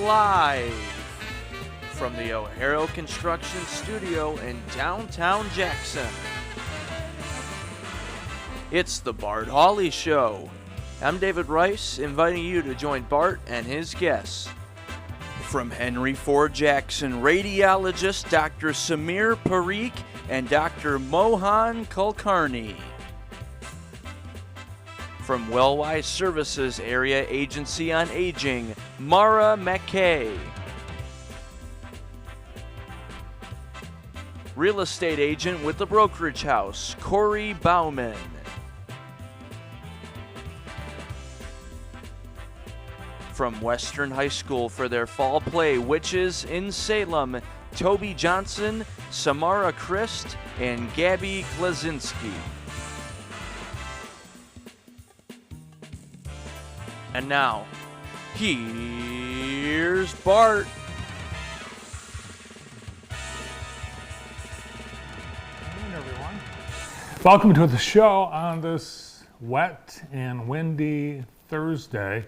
live from the O'Hara Construction Studio in downtown Jackson. It's the Bart Hawley Show. I'm David Rice, inviting you to join Bart and his guests. From Henry Ford Jackson, radiologist Dr. Samir Parikh and Dr. Mohan Kulkarni. From Wellwise Services Area Agency on Aging, Mara McKay. Real estate agent with the brokerage house, Corey Bauman. From Western High School for their fall play, Witches in Salem, Toby Johnson, Samara Christ, and Gabby Glazinski. And now, here's Bart. Good morning, everyone. Welcome to the show on this wet and windy Thursday.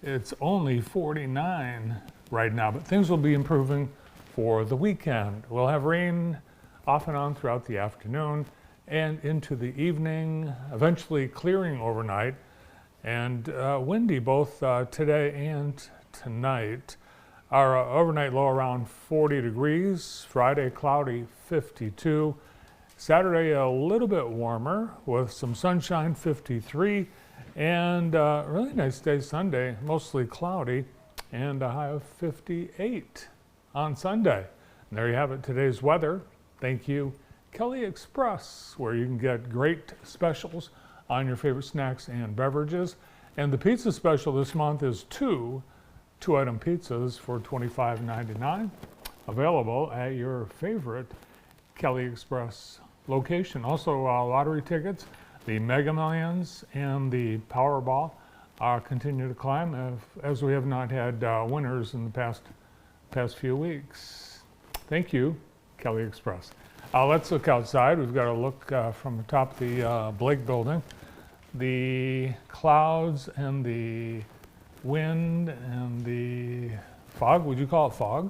It's only 49 right now, but things will be improving for the weekend. We'll have rain off and on throughout the afternoon and into the evening, eventually clearing overnight. And windy both today and tonight. Our overnight low around 40 degrees. Friday cloudy, 52. Saturday a little bit warmer with some sunshine, 53. And really nice day Sunday, mostly cloudy, and a high of 58 on Sunday. And there you have it, today's weather. Thank you, Kelly Express, where you can get great specials on your favorite snacks and beverages. And the pizza special this month is two-item pizzas for $25.99, available at your favorite Kelly Express location. Also, lottery tickets, the Mega Millions and the Powerball continue to climb as we have not had winners in the past few weeks. Thank you, Kelly Express. Let's look outside. We've got to look from the top of the Blake building. The clouds and the wind and the fog, would you call it fog?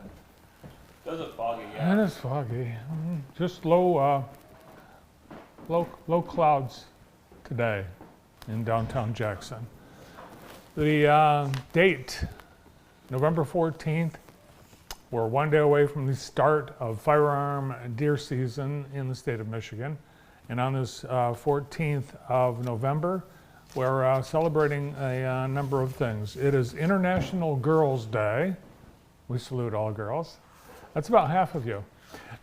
Does it foggy, yeah. It is foggy. Just low clouds today in downtown Jackson. The date, November 14th. We're one day away from the start of firearm deer season in the state of Michigan. And on this 14th of November, we're celebrating a number of things. It is International Girls' Day. We salute all girls. That's about half of you.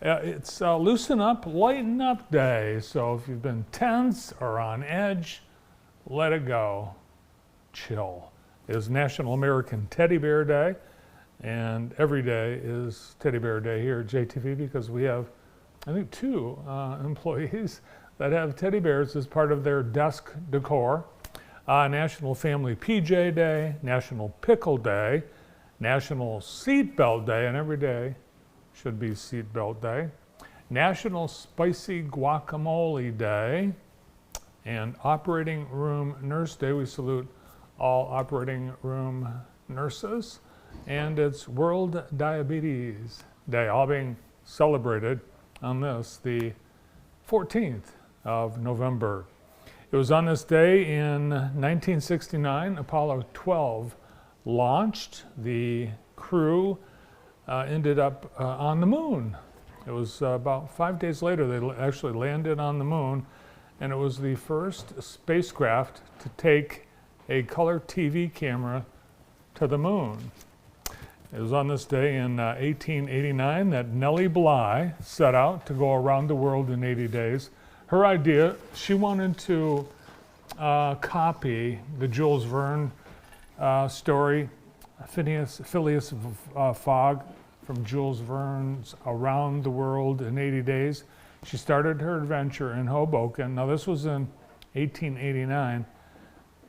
It's Loosen Up, Lighten Up Day. So if you've been tense or on edge, let it go. Chill. It is National American Teddy Bear Day. And every day is Teddy Bear Day here at JTV because we have, I think, two employees that have teddy bears as part of their desk decor. National Family PJ Day, National Pickle Day, National Seatbelt Day, and every day should be Seatbelt Day. National Spicy Guacamole Day, and Operating Room Nurse Day. We salute all operating room nurses. And it's World Diabetes Day, all being celebrated on this, the 14th of November. It was on this day in 1969, Apollo 12 launched. The crew ended up on the moon. It was about 5 days later they actually landed on the moon, and it was the first spacecraft to take a color TV camera to the moon. It was on this day in 1889 that Nellie Bly set out to go around the world in 80 days. Her idea, she wanted to copy the Jules Verne story, Phileas Fogg, from Jules Verne's Around the World in 80 Days. She started her adventure in Hoboken. Now this was in 1889.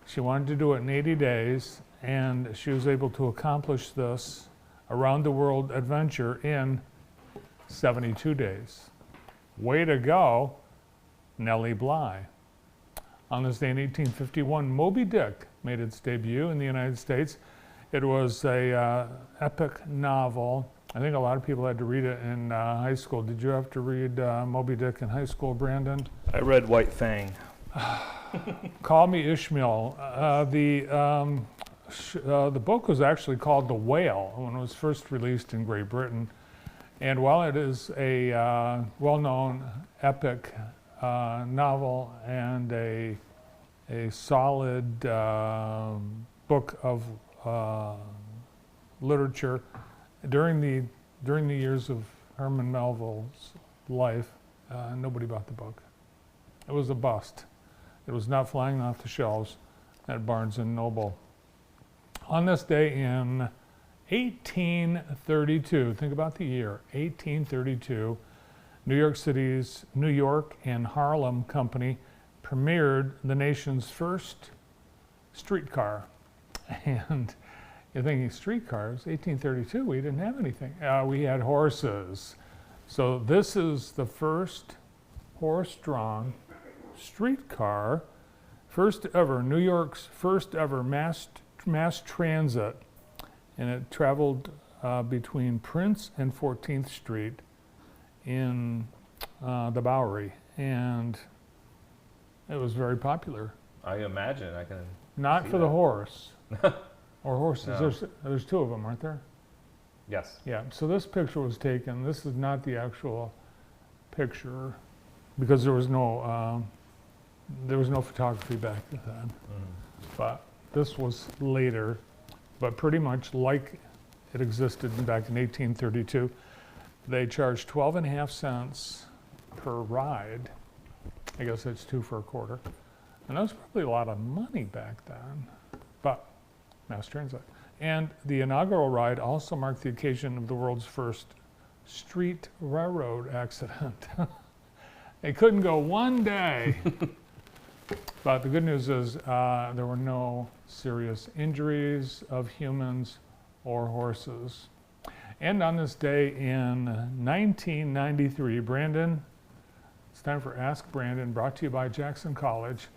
She wanted to do it in 80 days, and she was able to accomplish this around the world adventure in 72 days. Way to go, Nellie Bly. On this day in 1851, Moby Dick made its debut in the United States. It was a epic novel. I think a lot of people had to read it in high school. Did you have to read Moby Dick in high school, Brandon? I read White Fang. Call Me Ishmael. The book was actually called The Whale when it was first released in Great Britain. And while it is a well-known epic novel and a solid book of literature, during the years of Herman Melville's life, nobody bought the book. It was a bust. It was not flying off the shelves at Barnes and Noble. On this day in 1832, think about the year, 1832, New York City's New York and Harlem Company premiered the nation's first streetcar. And you're thinking streetcars, 1832, we didn't have anything. We had horses. So this is the first horse-drawn streetcar, first ever, New York's first ever mass transit, and it traveled between Prince and 14th Street in the Bowery, and it was very popular. I imagine I can. Not see for that. the horse, or horses. No. There's two of them, aren't there? Yes. Yeah. So this picture was taken. This is not the actual picture because there was no photography back then. But this was later, but pretty much like it existed back in 1832. They charged 12.5 cents per ride. I guess that's 2 for a quarter. And that was probably a lot of money back then, but mass transit. And the inaugural ride also marked the occasion of the world's first street railroad accident. They couldn't go one day. But the good news is there were no serious injuries of humans or horses. And on this day in 1993, Brandon, it's time for Ask Brandon, brought to you by Jackson College.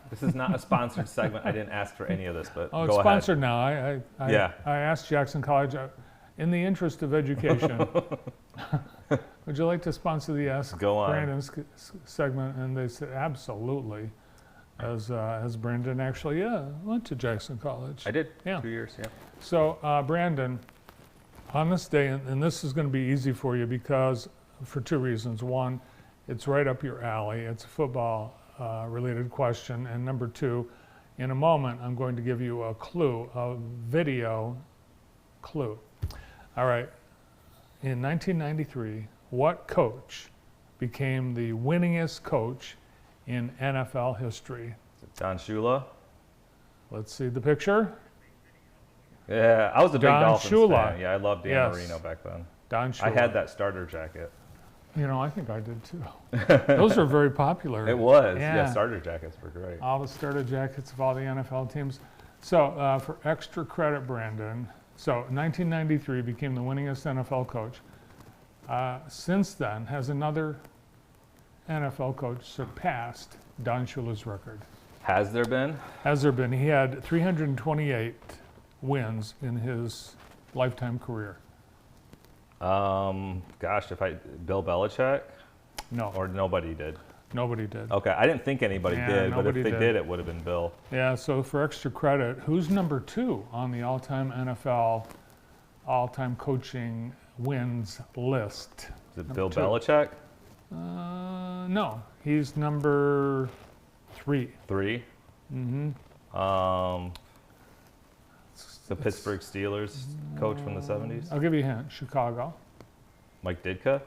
This is not a sponsored segment. I didn't ask for any of this, but Oh, go it's ahead. sponsored now. Yeah. I asked Jackson College, in the interest of education, would you like to sponsor the Ask Go on. Brandon segment? And they said, absolutely. As Brandon actually, went to Jackson College. I did. Yeah. 2 years. Yeah. So, Brandon, on this day, and this is going to be easy for you because for 2 reasons. One, it's right up your alley. It's a football related question. And number 2, in a moment, I'm going to give you a clue, a video clue. All right. In 1993, what coach became the winningest coach in NFL history? Is it Don Shula? Let's see the picture. Yeah, I was a big Don Dolphins Shula. fan. Yeah, I loved Dan Yes. Marino back then. Don Shula. I had that starter jacket. You know, I think I did too. Those are very popular. It was. Yeah, Yeah. starter jackets were great. All the starter jackets of all the NFL teams. So for extra credit, Brandon, so 1993 became the winningest NFL coach. Since then, has another NFL coach surpassed Don Shula's record? Has there been? Has there been? He had 328 wins in his lifetime career. Gosh, Bill Belichick? No, Or nobody did? nobody did. Okay, I didn't think anybody Yeah, did, but if nobody they did. did, it would have been Bill. Yeah, so for extra credit, who's number 2 on the all-time NFL all-time coaching wins list? Is it Number Bill 2. Belichick? No, he's number 3. 3? Mm-hmm. The Pittsburgh Steelers coach from the 70s? I'll give you a hint. Chicago. Mike Ditka?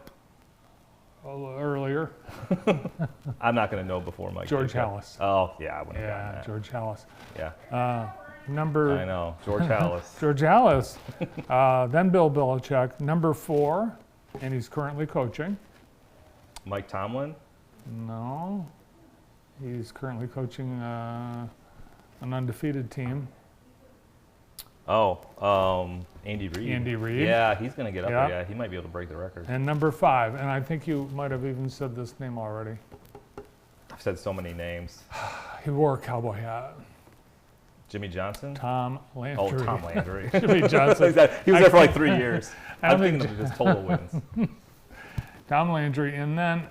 A little earlier. I'm not going to know before Mike George Ditka. Halas. Oh, yeah, I would have Yeah, gotten that. George Halas. Yeah, Number I know. George Halas. George Halas. Then Bill Belichick. Number 4, and he's currently coaching. Mike Tomlin? No, he's currently coaching an undefeated team. Oh, Andy Reid. Andy Reid. Yeah, he's going to get up Yeah. there. Yeah, he might be able to break the record. And number 5, and I think you might have even said this name already. I've said so many names. He wore a cowboy hat. Jimmy Johnson? Tom Landry. Oh, Tom Landry. Jimmy Johnson. He was there for like 3 years. I'm think thinking of his total wins. Tom Landry, and then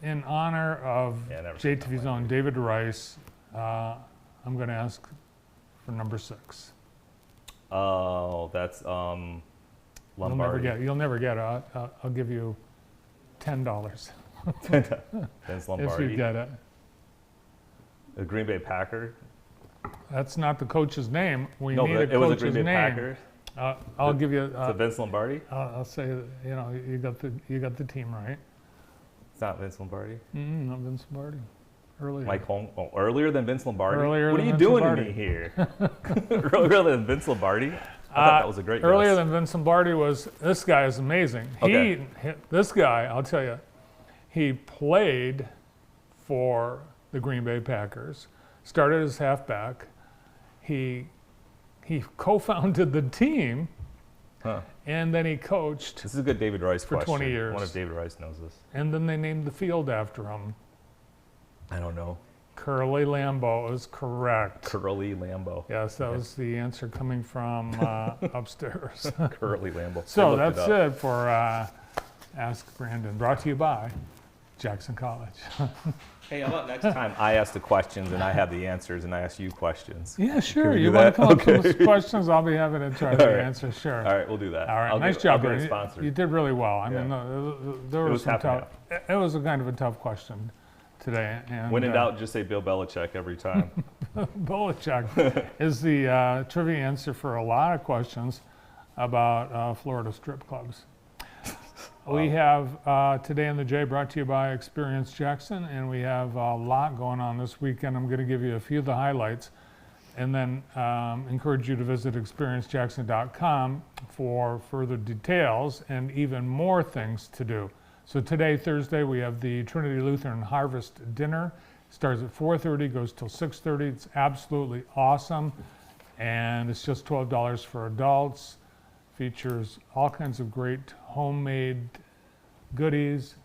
in honor of Yeah, never seen Tom JTV's own David Rice, I'm going to ask for number 6. Oh, that's Lombardi. You'll never get it. I'll give you $10 Vince if Lombardi. you get it. The Green Bay Packer. That's not the coach's name. We No, need but a it was a coach's Green Bay name. Packer. I'll give you. So Vince Lombardi? I'll say you got the team right. It's not Vince Lombardi. Not Vince Lombardi. Earlier. Mike Holm. Oh, earlier than Vince Lombardi. Earlier what are than you Vince doing Lombardi. to me here? Earlier than Vince Lombardi. I thought that was a great guess. Earlier than Vince Lombardi was this guy is amazing. Okay. This guy, I'll tell you, he played for the Green Bay Packers. Started as halfback. He co-founded the team, and then he coached. This is a good David Rice for question. 20 years. I wonder if David Rice knows this. And then they named the field after him. I don't know. Curly Lambeau is correct. Curly Lambeau. Yes, that was the answer coming from upstairs. Curly Lambeau. So that's it for Ask Brandon, brought to you by Jackson College. Hey, how about next time I ask the questions and I have the answers and I ask you questions? Yeah, sure. we You do want to that? come up Okay. with some questions? I'll be happy to try to All right. answer. Sure. All right, we'll do that. All right, I'll nice get- job, I'll get it Brandon. sponsored. You did really well. I Yeah. mean, there It was was some half and tough. It was a kind of a tough question today. And, When in doubt, just say Bill Belichick every time. Belichick is the trivia answer for a lot of questions about Florida strip clubs. We have Today in the J brought to you by Experience Jackson, and we have a lot going on this weekend. I'm going to give you a few of the highlights and then encourage you to visit experiencejackson.com for further details and even more things to do. So today, Thursday, we have the Trinity Lutheran Harvest Dinner. Starts at 4:30, goes till 6:30. It's absolutely awesome, and it's just $12 for adults. Features all kinds of great homemade goodies,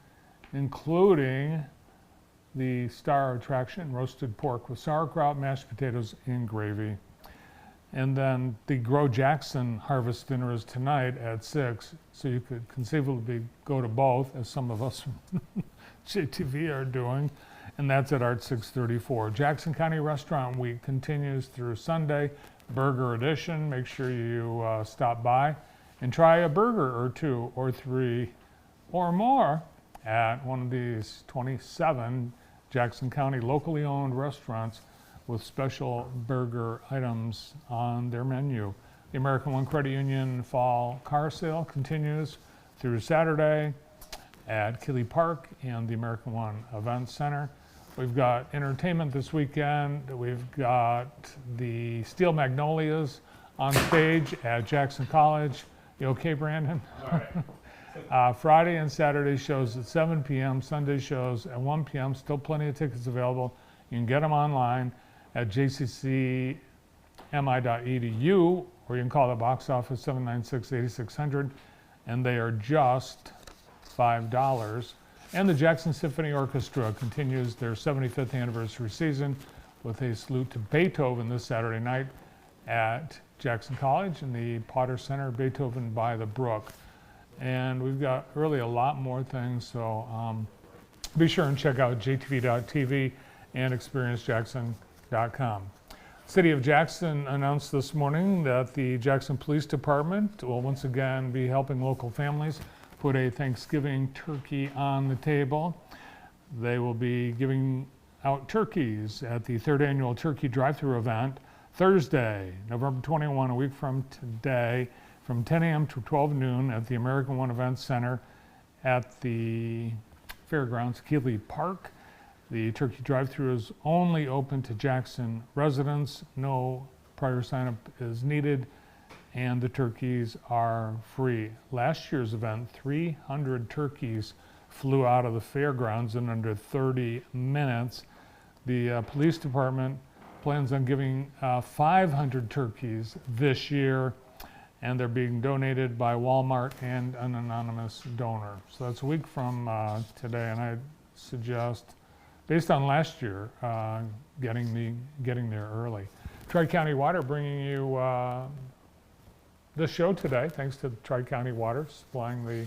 including the star attraction, roasted pork with sauerkraut, mashed potatoes, and gravy. And then the Grow Jackson Harvest Dinner is tonight at 6, so you could conceivably go to both, as some of us from JTV are doing, and that's at Art 634. Jackson County Restaurant Week continues through Sunday, Burger Edition. Make sure you stop by and try a burger or 2 or 3 or more at one of these 27 Jackson County locally owned restaurants with special burger items on their menu. The American One Credit Union Fall Car Sale continues through Saturday at Keeley Park and the American One Event Center. We've got entertainment this weekend. We've got the Steel Magnolias on stage at Jackson College. You okay, Brandon? All right. Friday and Saturday shows at 7 p.m., Sunday shows at 1 p.m. Still plenty of tickets available. You can get them online at jccmi.edu, or you can call the box office 796-8600, and they are just $5. And the Jackson Symphony Orchestra continues their 75th anniversary season with a salute to Beethoven this Saturday night at Jackson College in the Potter Center, Beethoven by the Brook. And we've got really a lot more things, so be sure and check out jtv.tv and experiencejackson.com. City of Jackson announced this morning that the Jackson Police Department will once again be helping local families put a Thanksgiving turkey on the table. They will be giving out turkeys at the 3rd annual turkey drive-thru event Thursday, November 21, a week from today, from 10 a.m. to 12 noon at the American One Event Center at the Fairgrounds, Keeley Park. The turkey drive-thru is only open to Jackson residents. No prior sign-up is needed, and the turkeys are free. Last year's event, 300 turkeys flew out of the fairgrounds in under 30 minutes. The police department plans on giving 500 turkeys this year, and they're being donated by Walmart and an anonymous donor. So that's a week from today, and I suggest, based on last year, getting there early. Tri-County Water bringing you this show today, thanks to Tri-County Water supplying the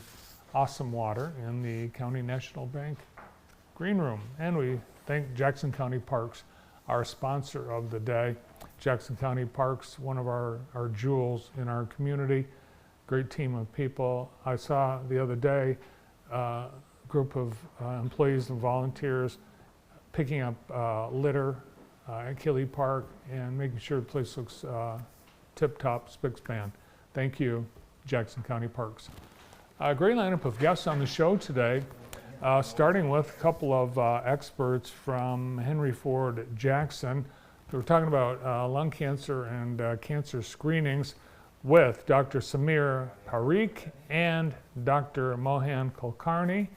awesome water in the County National Bank Green Room. And we thank Jackson County Parks, our sponsor of the day. Jackson County Parks, one of our jewels in our community. Great team of people. I saw the other day a group of employees and volunteers picking up litter at Kelly Park and making sure the place looks tip-top, spick-span. Thank you, Jackson County Parks. A great lineup of guests on the show today, starting with a couple of experts from Henry Ford Jackson. We're talking about lung cancer and cancer screenings with Dr. Samir Parikh and Dr. Mohan Kulkarni.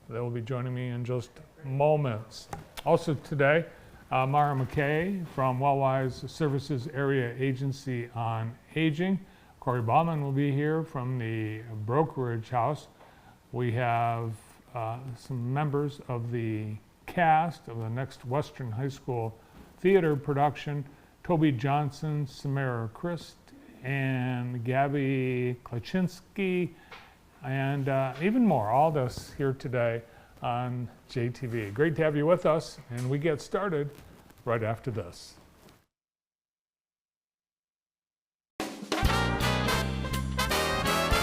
They will be joining me in just moments. Also today, Mara McKay from Wellwise Services Area Agency on Aging. Corey Bauman will be here from the brokerage house. We have some members of the cast of the next Western High School theater production, Toby Johnson, Samara Christ, and Gabby Klaczynski, and even more. All this here today on JTV. Great to have you with us, and we get started right after this.